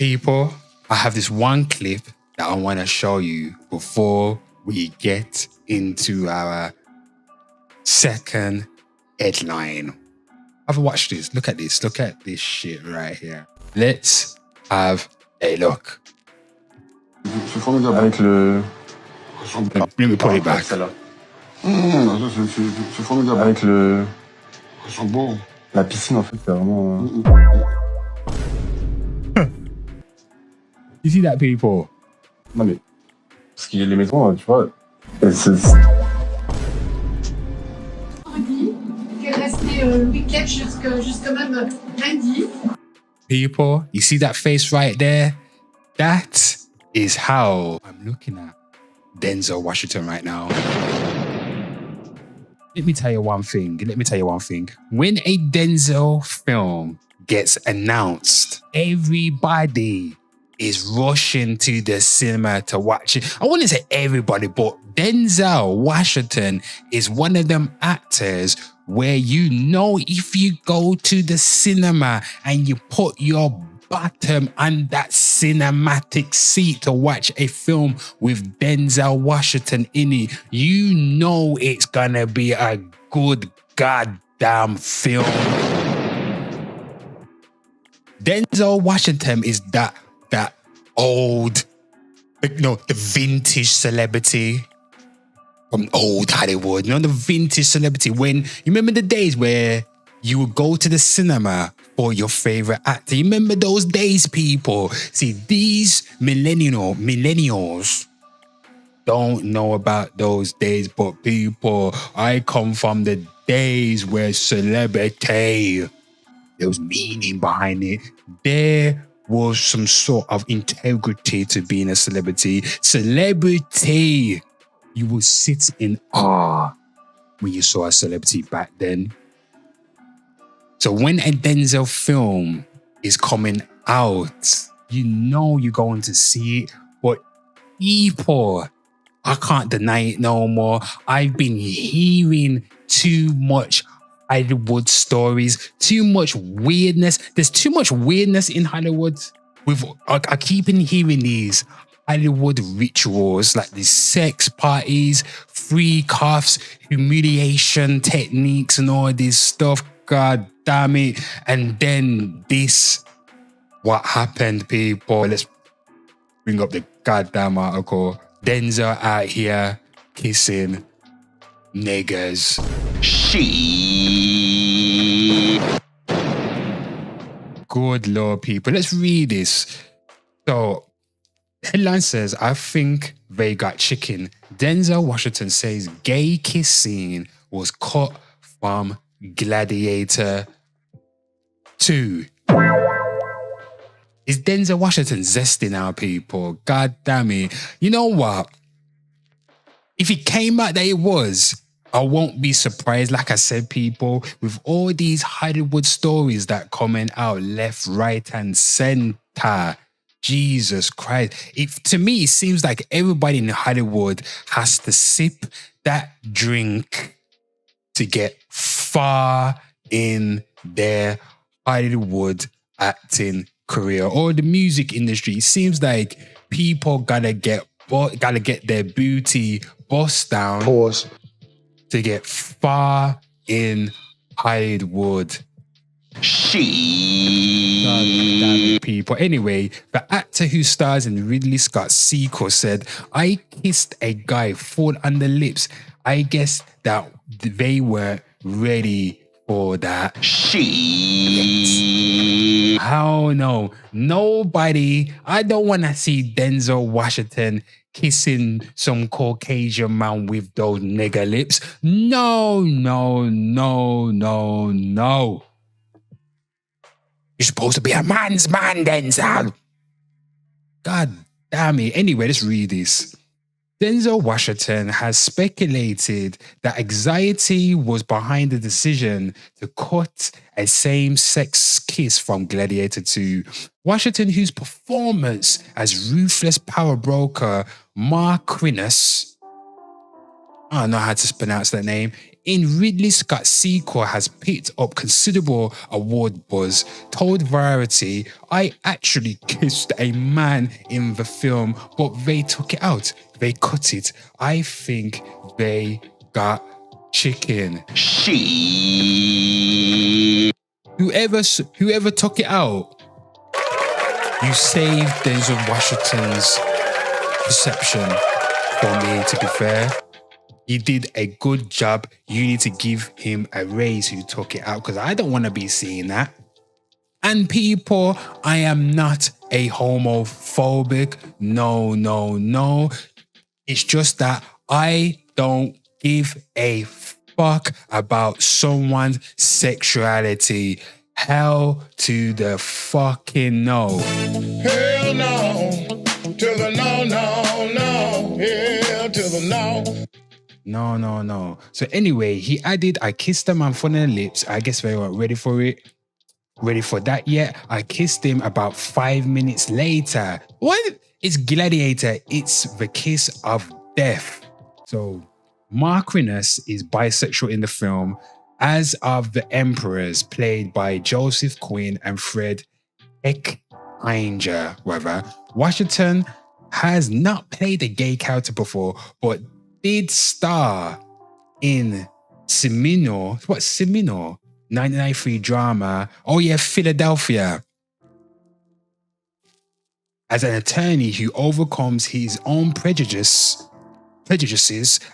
People, I have this one clip that I want to show you before we get into our second headline. Have a watch this. Look at this. Look at this shit right here. Let's have a look. C'est formidable. Avec le... Let me put it back. C'est formidable. Avec le... Ça sent bon. La piscine, en fait, c'est vraiment... You see that, people? Non, mais... Parce que les maisons, tu vois... C'est... Qui est resté le week-end jusqu'à même lundi. People, you see that face right there? That is how I'm looking at Denzel Washington right now. Let me tell you one thing. When a Denzel film gets announced, everybody is rushing to the cinema to watch it. I wouldn't say everybody, but Denzel Washington is one of them actors where you know if you go to the cinema and you put your bottom on that cinematic seat to watch a film with Denzel Washington in it, you know it's gonna be a good goddamn film. Denzel Washington is that old, the vintage celebrity from old Hollywood. The vintage celebrity. When you remember the days where you would go to the cinema for your favorite actor. You remember those days, people? See, these millennials don't know about those days, but people, I come from the days where celebrity, there was meaning behind it. There was some sort of integrity to being a celebrity. Celebrity, you would sit in awe when you saw a celebrity back then. So when a Denzel film is coming out, you know you're going to see it. But people, I can't deny it no more. I've been hearing too much Hollywood stories, too much weirdness. There's too much weirdness in Hollywood. I keep on hearing these Hollywood rituals, like these sex parties, free cuffs, humiliation techniques and all this stuff. God damn it. And then this, what happened, people? Let's bring up the goddamn article. Denzel out here kissing niggas. Good Lord, people. Let's read this. So, headline says, I think they got chicken. Denzel Washington says gay kiss scene was cut from Gladiator II. Is Denzel Washington zesty now, people? God damn it. You know what? If it came out that it was, I won't be surprised. Like I said, people, with all these Hollywood stories that coming out left, right, and center. Jesus Christ. To me, it seems like everybody in Hollywood has to sip that drink to get far in their Hollywood acting career or the music industry. It seems like people gotta get their booty bust down. Pause. To get far in Hollywood. God damn it, people. Anyway, the actor who stars in Ridley Scott's sequel said, I kissed a guy full on the lips. I guess that they weren't ready for that shit. How no? Nobody. I don't want to see Denzel Washington kissing some Caucasian man with those nigger lips. No. You're supposed to be a man's man, Denzel. God damn it. Anyway, let's read this. Denzel Washington has speculated that anxiety was behind the decision to cut a same-sex kiss from Gladiator II. Washington, whose performance as ruthless power broker Marquinus, I don't know how to pronounce that name, in Ridley Scott's sequel has picked up considerable award buzz, told Variety, "I actually kissed a man in the film, but they took it out. They cut it. I think they got chicken." Whoever took it out, you saved Denzel Washington's perception for me, to be fair. He did a good job. You need to give him a raise who took it out, because I don't want to be seeing that. And people, I am not a homophobic. No, no, no. It's just that I don't give a fuck about someone's sexuality. Hell to the fucking no. Hell no. To the no, no, no. Hell to the no. No, no, no. So anyway, he added, "I kissed a man on the lips." I guess they weren't ready for it. Ready for that yet? "I kissed him about 5 minutes later." What? It's Gladiator. It's the kiss of death. So Mark Renus is bisexual in the film, as are the Emperors, played by Joseph Quinn and Fred Eckinger. Washington has not played a gay character before, but did star in Semino. What's Semino? 1993 drama. Oh yeah, Philadelphia. As an attorney who overcomes his own prejudices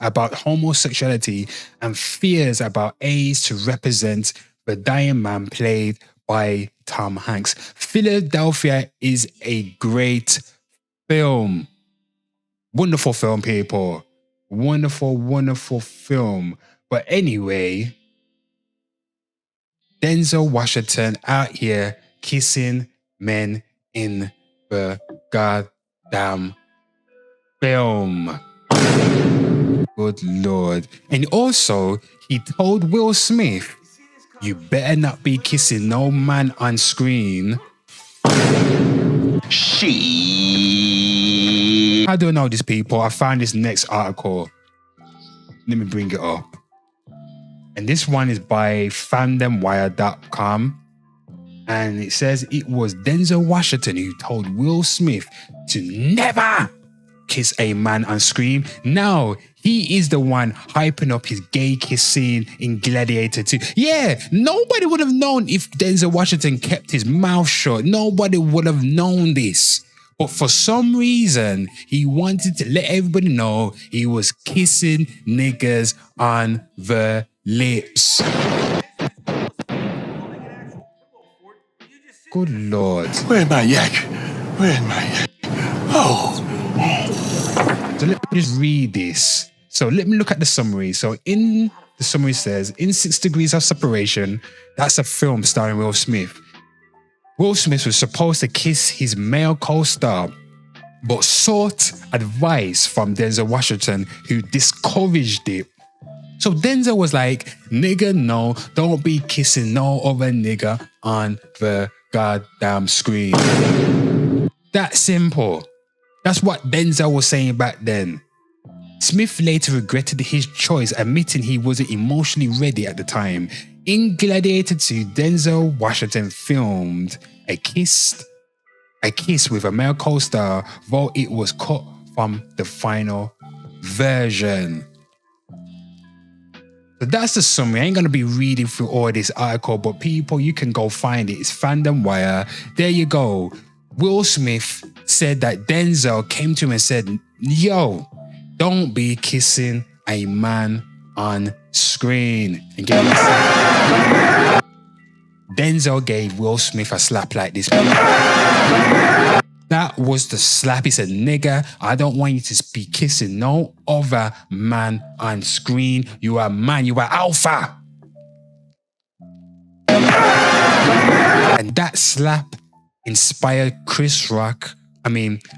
about homosexuality and fears about AIDS to represent the dying man played by Tom Hanks. Philadelphia is a great film. Wonderful film, people. Wonderful, wonderful film. But anyway, Denzel Washington out here kissing men in the goddamn film. Good Lord. And also, he told Will Smith, "You better not be kissing no man on screen." How do I know this, people? I found this next article. Let me bring it up. And this one is by fandomwire.com. And it says it was Denzel Washington who told Will Smith to never kiss a man on screen. Now, he is the one hyping up his gay kiss scene in Gladiator II. Yeah, nobody would have known if Denzel Washington kept his mouth shut. Nobody would have known this. But for some reason, he wanted to let everybody know he was kissing niggas on the lips. Good Lord. Where's my yak? Where's my yak? Oh. So let me just read this. So let me look at the summary. So in the summary says, in 6 Degrees of Separation, that's a film starring Will Smith. Will Smith was supposed to kiss his male co-star, but sought advice from Denzel Washington, who discouraged it. So Denzel was like, "Nigga, no, don't be kissing no other nigga on the goddamn screen." That simple. That's what Denzel was saying back then. Smith later regretted his choice, admitting he wasn't emotionally ready at the time. In Gladiator II, Denzel Washington filmed a kiss with a male co-star, though it was cut from the final version. So that's the summary. I ain't going to be reading through all this article, but people, you can go find it. It's Fandom Wire. There you go. Will Smith said that Denzel came to him and said, "Yo, don't be kissing a man on screen." And Denzel gave Will Smith a slap like this. That was the slap. He said, "Nigga, I don't want you to be kissing no other man on screen. You are a man. You are alpha." And that slap inspired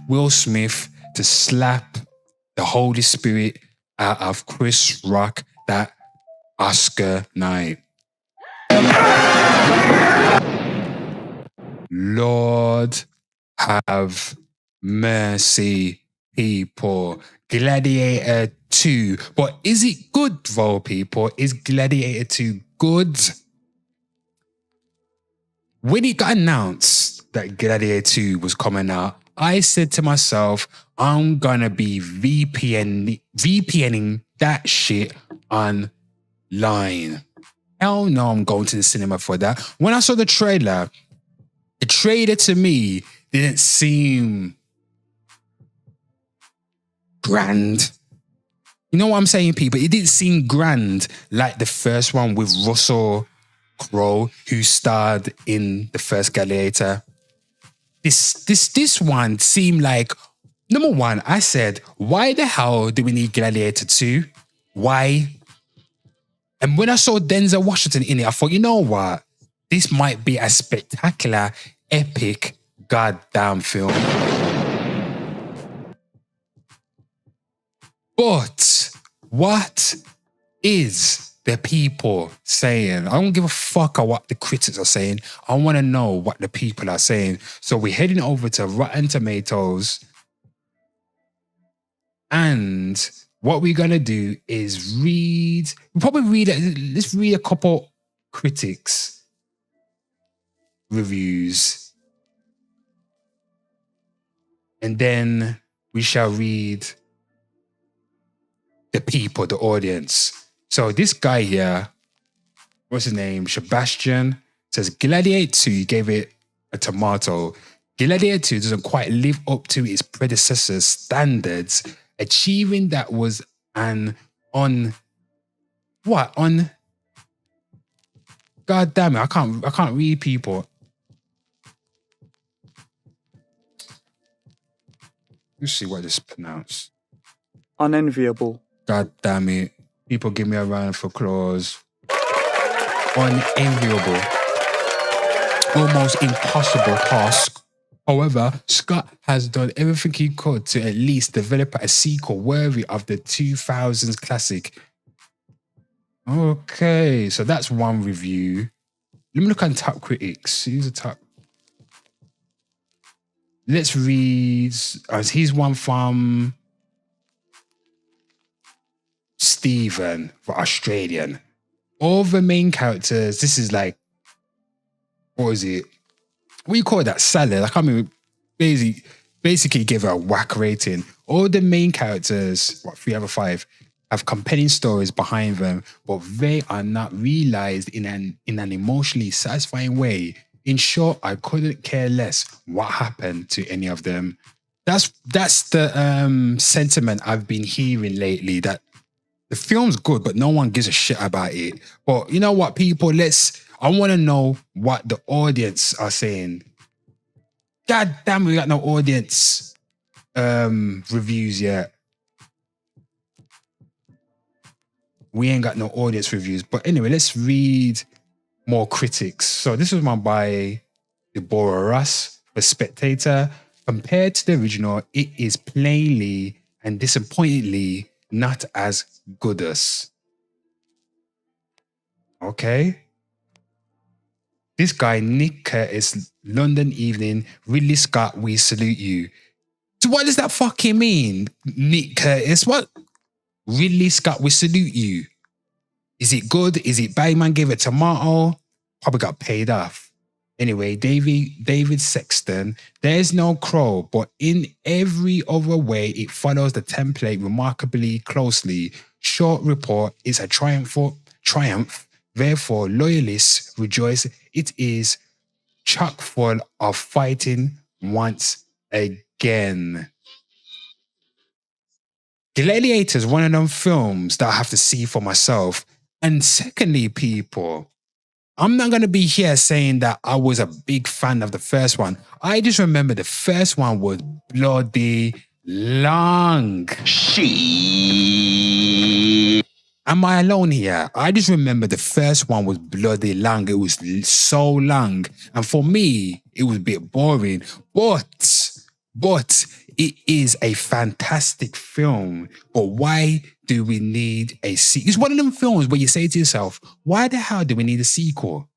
Will Smith to slap the Holy Spirit out of Chris Rock that Oscar night. Lord have mercy, people. Gladiator 2. But is it good, though, people? Is Gladiator 2 good? When it got announced that Gladiator 2 was coming out, I said to myself, I'm gonna be VPNing that shit online. Hell no, I'm going to the cinema for that. When I saw the trailer to me didn't seem grand. You know what I'm saying, people? It didn't seem grand like the first one with Russell Crowe, who starred in the first Gladiator. This one seemed like, number one, I said, why the hell do we need Gladiator 2? Why? And when I saw Denzel Washington in it, I thought, you know what? This might be a spectacular, epic, goddamn film. But what is the people saying? I don't give a fuck what the critics are saying. I want to know what the people are saying. So we're heading over to Rotten Tomatoes. And what we're going to do is let's read a couple critics' reviews. And then we shall read the people, the audience. So this guy here, what's his name? Sebastian, says Gladiator 2, he gave it a tomato. Gladiator 2 doesn't quite live up to its predecessor's standards. Achieving that was God damn it, I can't read, people. Let's see what this is pronounced. Unenviable. God damn it. People give me a round of applause. Unenviable. Almost impossible task. However, Scott has done everything he could to at least develop a sequel worthy of the 2000s classic. Okay, so that's one review. Let me look at top critics. Who's the top? Let's read. Here's one from Stephen, for Australian. All the main characters, this is like, what is it? What do you call that? Salad. I can't remember. Basically give it a whack rating. All the main characters, 3 out of 5, have compelling stories behind them, but they are not realized in an emotionally satisfying way. In short, I couldn't care less what happened to any of them. That's the sentiment I've been hearing lately, that the film's good, but no one gives a shit about it. But you know what, people? I want to know what the audience are saying. God damn, we got no audience reviews yet. We ain't got no audience reviews. But anyway, let's read more critics. So this was one by Deborah Russ, The Spectator. Compared to the original, it is plainly and disappointingly not as good as. Okay. This guy, Nick Curtis, London Evening, Ridley Scott, we salute you. So what does that fucking mean, Nick Curtis? What? Ridley Scott, we salute you. Is it good? Is it bad? Man gave it tomato. Probably got paid off. Anyway, David Sexton, there's no crow, but in every other way, it follows the template remarkably closely. Short report is a triumph. Therefore, loyalists rejoice. It is chock full of fighting once again. Gladiator is one of them films that I have to see for myself. And secondly, people, I'm not going to be here saying that I was a big fan of the first one. I just remember the first one was bloody long. Shit. Am I alone here? I just remember the first one was bloody long. It was so long. And for me, it was a bit boring. But it is a fantastic film. But why do we need a sequel? It's one of them films where you say to yourself, why the hell do we need a sequel?